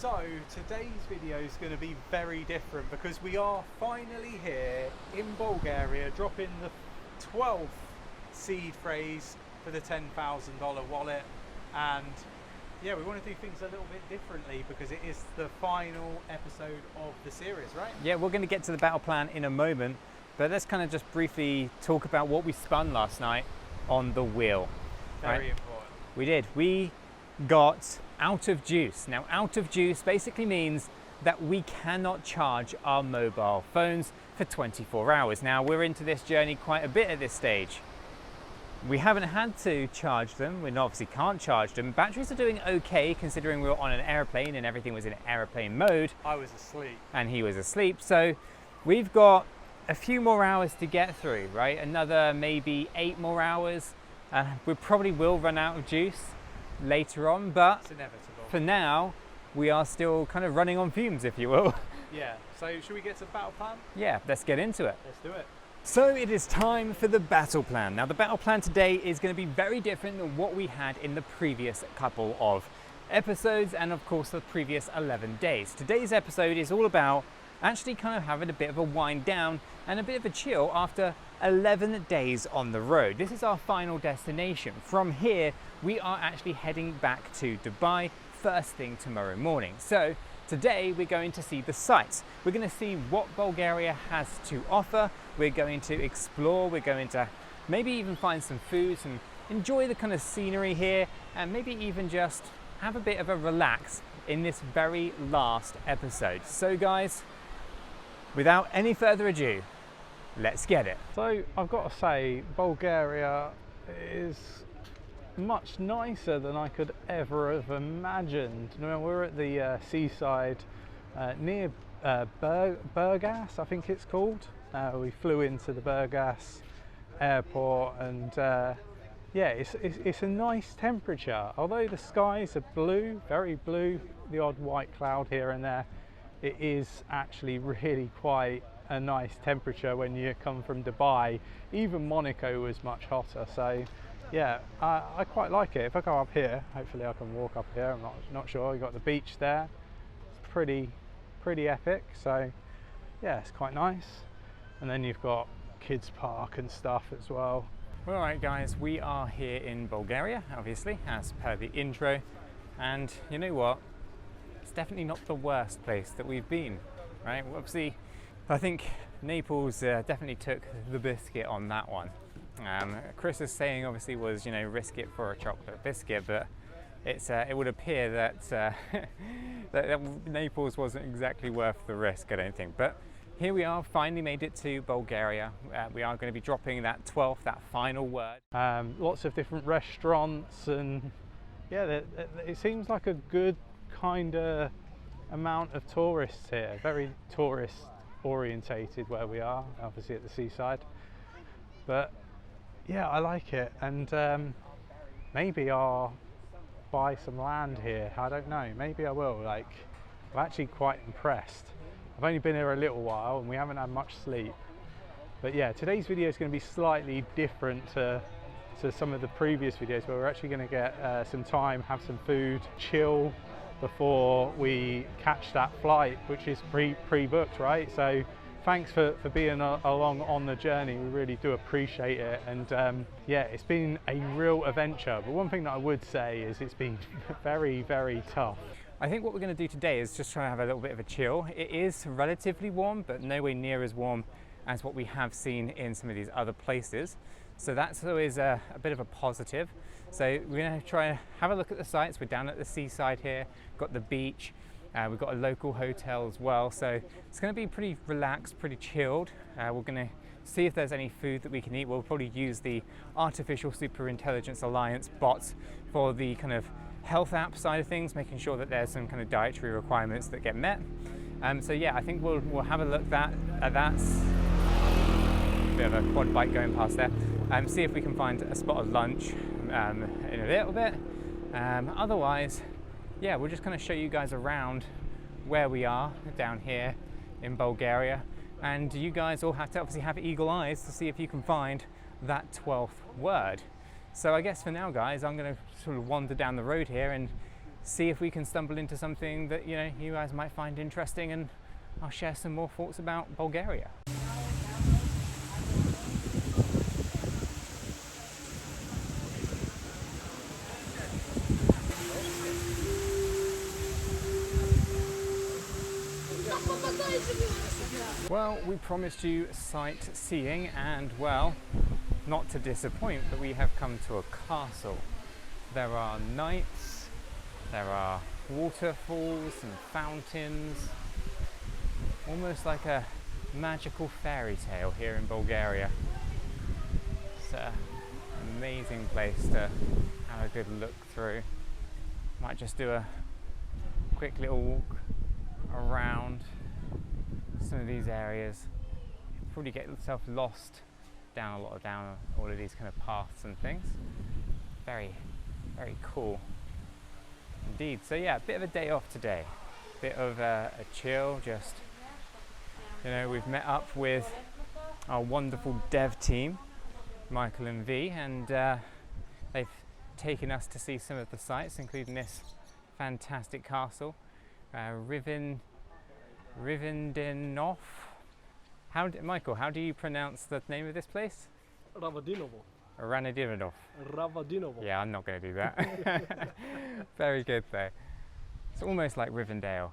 So today's video is going to be very different because we are finally here in Bulgaria dropping the 12th seed phrase for the $10,000 wallet, and yeah, we want to do things a little bit differently because it is the final episode of the series, right? Yeah, we're going to get to the battle plan in a moment, but let's kind of just briefly talk about what we spun last night on the wheel. Very important. We did. We got out of juice. Now, out of juice basically means that we cannot charge our mobile phones for 24 hours. Now, we're into this journey quite a bit at this stage. We haven't had to charge them. We obviously can't charge them. Batteries are doing okay considering we were on an airplane and everything was in airplane mode. I was asleep. And he was asleep. So we've got a few more hours to get through, right? Another maybe 8 more hours. We probably will run out of juice later on, but It's inevitable. for now we are still kind of running on fumes, if you will. Yeah, so should we get to the battle plan? Yeah, let's get into it. Let's do it. So it is time for the battle plan. Now, the battle plan today is going to be very different than what we had in the previous couple of episodes and of course the previous 11 days. Today's episode is all about actually kind of having a bit of a wind down and a bit of a chill after 11 days on the road. This is our final destination. From here, we are actually heading back to Dubai first thing tomorrow morning. So today we're going to see the sights. We're going to see what Bulgaria has to offer. We're going to explore. We're going to maybe even find some food and enjoy the kind of scenery here, and maybe even just have a bit of a relax in this very last episode. So guys, without any further ado, let's get it. So I've got to say, Bulgaria is much nicer than I could ever have imagined. You know, we're at the seaside near Burgas, I think it's called. We flew into the Burgas airport, and yeah, it's a nice temperature. Although the skies are blue, very blue, the odd white cloud here and there, it is actually really quite a nice temperature when you come from Dubai. Even Monaco was much hotter, so yeah, I quite like it. If I go up here, hopefully I can walk up here, I'm not sure. You've got the beach there, it's pretty epic, so yeah, it's quite nice. And then you've got kids park and stuff as well. Well, all right guys, we are here in Bulgaria, obviously, as per the intro, and you know what? It's definitely not the worst place that we've been, right? Well, obviously, I think Naples definitely took the biscuit on that one. Chris is saying obviously was, you know, risk it for a chocolate biscuit, but it would appear that, that Naples wasn't exactly worth the risk, I don't think. But here we are, finally made it to Bulgaria. We are going to be dropping that 12th, that final word. Lots of different restaurants, and yeah, it seems like a good kind of amount of tourists here. Very tourist orientated where we are, obviously at the seaside. But yeah, I like it, and maybe I'll buy some land here. I don't know, maybe I will. Like, I'm actually quite impressed. I've only been here a little while and we haven't had much sleep. But yeah, today's video is going to be slightly different to some of the previous videos, where we're actually going to get some time, have some food, chill before we catch that flight, which is pre-booked, right? So thanks for being along on the journey. We really do appreciate it, and yeah, it's been a real adventure. But one thing that I would say is it's been very, very tough. I think what we're going to do today is just try to have a little bit of a chill. It is relatively warm, but nowhere near as warm as what we have seen in some of these other places. So that's always a bit of a positive. So we're going to try and have a look at the sights. We're down at the seaside here, got the beach, we've got a local hotel as well. So it's going to be pretty relaxed, pretty chilled. We're going to see if there's any food that we can eat. We'll probably use the Artificial Superintelligence Alliance bots for the kind of health app side of things, making sure that there's some kind of dietary requirements that get met. So yeah, I think we'll have a look at that. Bit of a quad bike going past there. See if we can find a spot of lunch in a little bit. Otherwise, yeah, we'll just kind of show you guys around where we are down here in Bulgaria, and you guys all have to obviously have eagle eyes to see if you can find that 12th word. So I guess for now, guys, I'm going to sort of wander down the road here and see if we can stumble into something that you guys might find interesting, and I'll share some more thoughts about Bulgaria. Well, we promised you sightseeing, and well, not to disappoint, but we have come to a castle. There are knights, there are waterfalls and fountains, almost like a magical fairy tale here in Bulgaria. It's an amazing place to have a good look through. Might just do a quick little walk around some of these areas. You'll probably get yourself lost down all of these kind of paths and things. Very, very cool indeed. So yeah, a bit of a day off today, bit of a chill. Just we've met up with our wonderful dev team, Michael and V, and they've taken us to see some of the sites, including this fantastic castle, Rivendinov. Michael, how do you pronounce the name of this place? Ravadinovo. Ranadinov. Ravadinovo. Yeah, I'm not going to do that. Very good though. It's almost like Rivendell,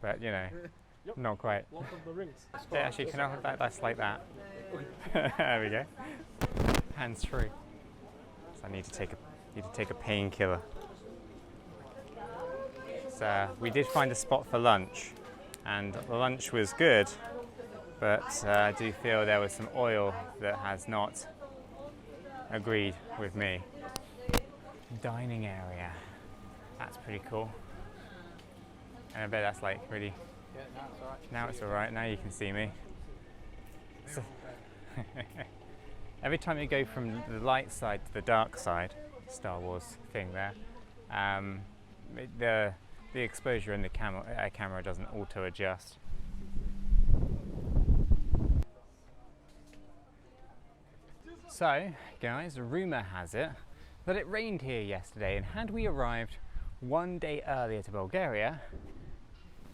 but Yep. not quite. Lord of the Rings. Yeah, actually, can I have that? That's like that. There we go. Hands free. So I need to take a painkiller. So we did find a spot for lunch, and the lunch was good, but I do feel there was some oil that has not agreed with me. Dining area. That's pretty cool. And I bet that's like really... Yeah, now it's alright. Now it's alright, now you can see me. So every time you go from the light side to the dark side, Star Wars thing there, the exposure in the camera doesn't auto-adjust. So, guys, rumour has it that it rained here yesterday, and had we arrived one day earlier to Bulgaria,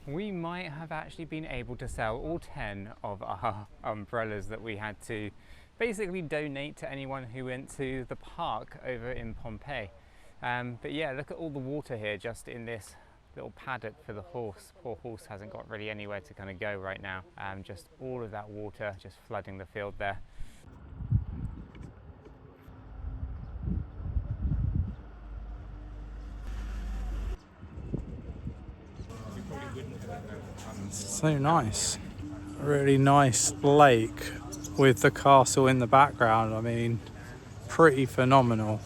we might have actually been able to sell all 10 of our umbrellas that we had to basically donate to anyone who went to the park over in Pompeii. But yeah, look at all the water here just in this little paddock for the horse. Poor horse hasn't got really anywhere to kind of go right now. Just all of that water just flooding the field there. So nice. A really nice lake with the castle in the background. I mean, pretty phenomenal.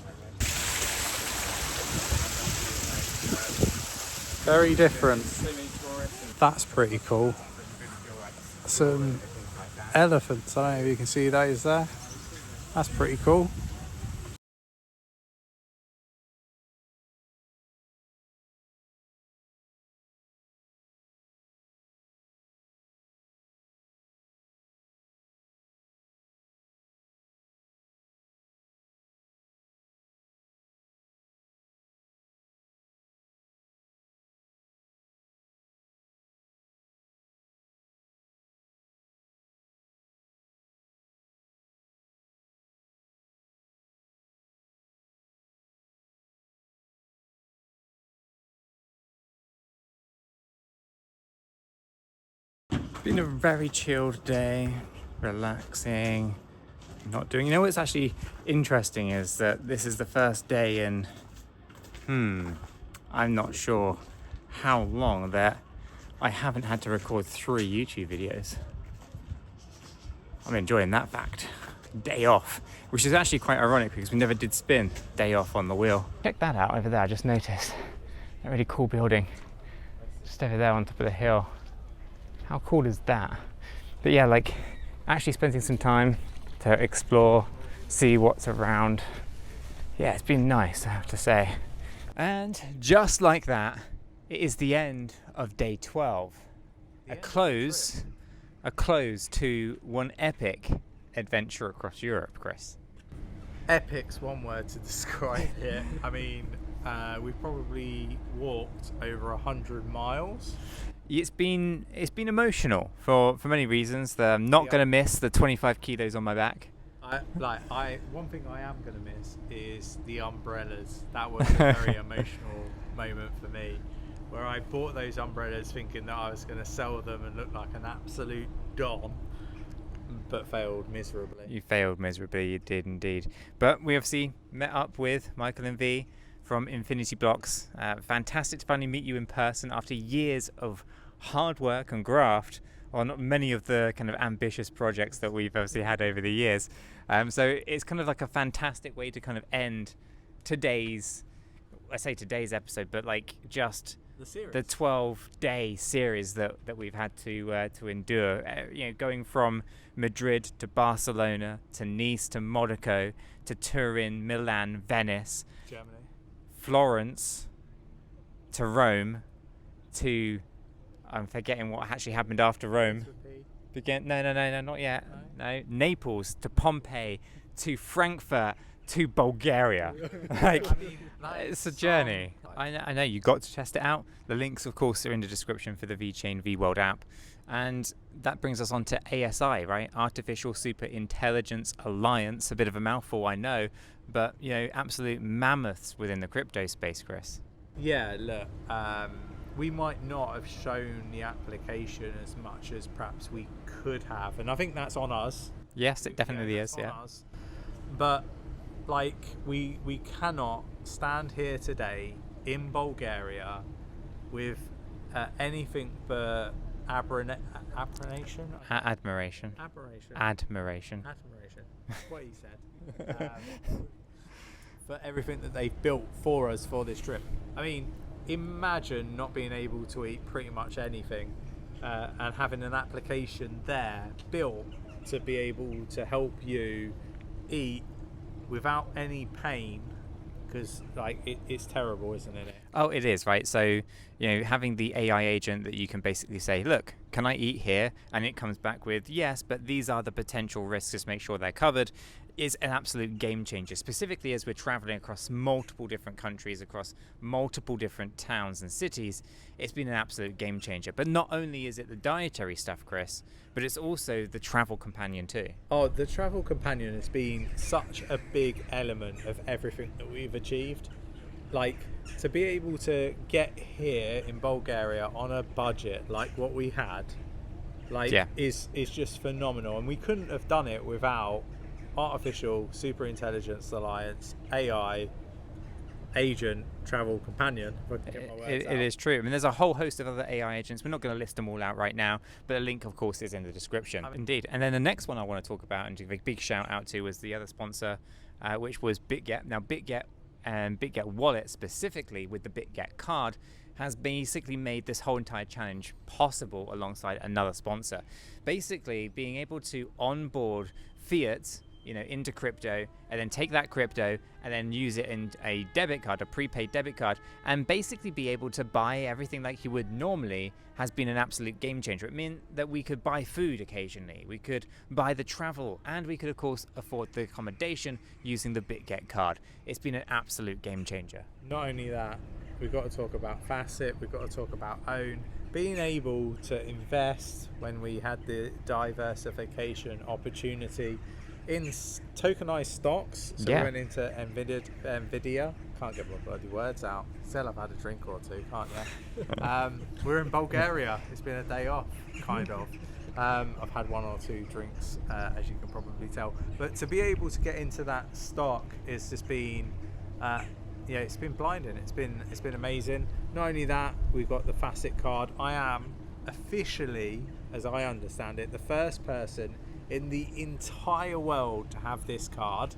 Very different. That's pretty cool. Some elephants. I don't know if you can see those there. That's pretty cool. Been a very chilled day, relaxing, not doing... You know what's actually interesting is that this is the first day in, I'm not sure how long that I haven't had to record 3 YouTube videos. I'm enjoying that fact. Day off, which is actually quite ironic because we never did spin day off on the wheel. Check that out over there, I just noticed. That really cool building. Just over there on top of the hill. How cool is that? But yeah, like actually spending some time to explore, see what's around. Yeah, it's been nice, I have to say. And just like that, it is the end of day 12. A close to one epic adventure across Europe, Chris. Epic's one word to describe it. I mean, we've probably walked over 100 miles. It's been emotional for many reasons. I'm not going to miss the 25 kilos on my back. One thing I am going to miss is the umbrellas. That was a very emotional moment for me, where I bought those umbrellas thinking that I was going to sell them and look like an absolute don, but failed miserably. You failed miserably, you did indeed. But we obviously met up with Michael and V from Infinity Blocks. Fantastic to finally meet you in person after years of hard work and graft on many of the kind of ambitious projects that we've obviously had over the years. So it's kind of like a fantastic way to kind of end today's episode, but like just the 12-day series that we've had to endure. Going from Madrid to Barcelona to Nice to Monaco to Turin, Milan, Venice, Germany, Florence to Rome to I'm forgetting what actually happened after Rome. No, not yet. No, Naples to Pompeii to Frankfurt to Bulgaria. It's a journey. I know you got to test it out. The links, of course, are in the description for the VeChain VWorld app. And that brings us on to ASI, right? Artificial Super Intelligence Alliance. A bit of a mouthful, I know, but absolute mammoths within the crypto space, Chris. Yeah, look, we might not have shown the application as much as perhaps we could have, and I think that's on us. Yes, it definitely is. Yeah. Us. But we cannot stand here today in Bulgaria with anything but admiration. What he said. For everything that they've built for us for this trip. I mean, imagine not being able to eat pretty much anything and having an application there built to be able to help you eat without any pain, because it's terrible, isn't it? Oh, it is, right? So having the AI agent that you can basically say, look, can I eat here, and it comes back with yes, but these are the potential risks, just make sure they're covered, is an absolute game changer, specifically as we're traveling across multiple different countries, across multiple different towns and cities. It's been an absolute game changer. But not only is it the dietary stuff, Chris, but it's also the travel companion too. Oh, the travel companion has been such a big element of everything that we've achieved. To be able to get here in Bulgaria on a budget like what we had, is just phenomenal. And we couldn't have done it without Artificial Super Intelligence Alliance, AI, Agent, Travel Companion. It is true. I mean, there's a whole host of other AI agents. We're not going to list them all out right now, but a link, of course, is in the description. Indeed. And then the next one I want to talk about and give a big shout out to was the other sponsor, which was BitGet. Now, BitGet and BitGet Wallet specifically with the BitGet card has basically made this whole entire challenge possible alongside another sponsor. Basically, being able to onboard fiat into crypto, and then take that crypto and then use it in a debit card, a prepaid debit card, and basically be able to buy everything like you would normally has been an absolute game changer. It meant that we could buy food occasionally, we could buy the travel, and we could of course afford the accommodation using the BitGet card. It's been an absolute game changer. Not only that, we've got to talk about Facet, we've got to talk about Own. Being able to invest when we had the diversification opportunity in tokenized stocks, so we went into Nvidia. Can't get my bloody words out. Still, I've had a drink or two, can't you? We're in Bulgaria. It's been a day off, kind of. I've had one or two drinks, as you can probably tell. But to be able to get into that stock is just been, it's been blinding. It's been amazing. Not only that, we've got the Facet card. I am officially, as I understand it, the first person in the entire world to have this card,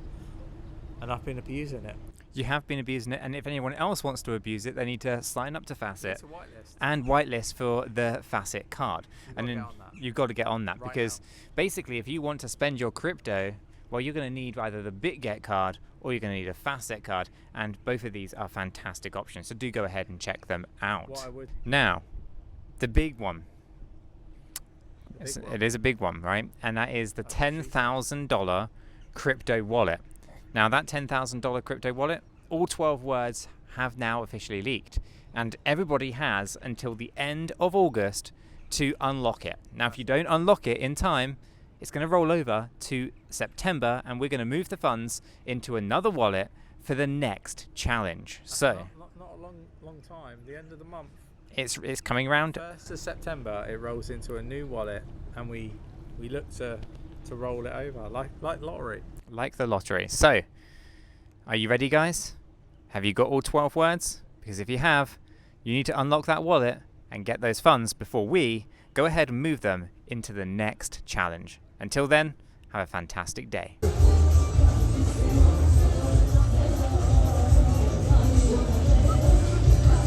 and I've been abusing it. You have been abusing it, and if anyone else wants to abuse it, they need to sign up to Facet. It's a whitelist. And whitelist for the Facet card. You've got to get on that right because now. Basically, if you want to spend your crypto, well, you're going to need either the BitGet card or you're going to need a Facet card, and both of these are fantastic options. So do go ahead and check them out. Now, the big one. It is a big one, right? And that is the $10,000 crypto wallet. Now, that $10,000 crypto wallet, all 12 words have now officially leaked, and everybody has until the end of August to unlock it. Now, if you don't unlock it in time, it's going to roll over to September, and we're going to move the funds into another wallet for the next challenge. So not a long time. The end of the month. it's coming around. 1st of September, it rolls into a new wallet, and we look to roll it over like lottery. Like the lottery. So, are you ready, guys? Have you got all 12 words? Because if you have, you need to unlock that wallet and get those funds before we go ahead and move them into the next challenge. Until then, have a fantastic day.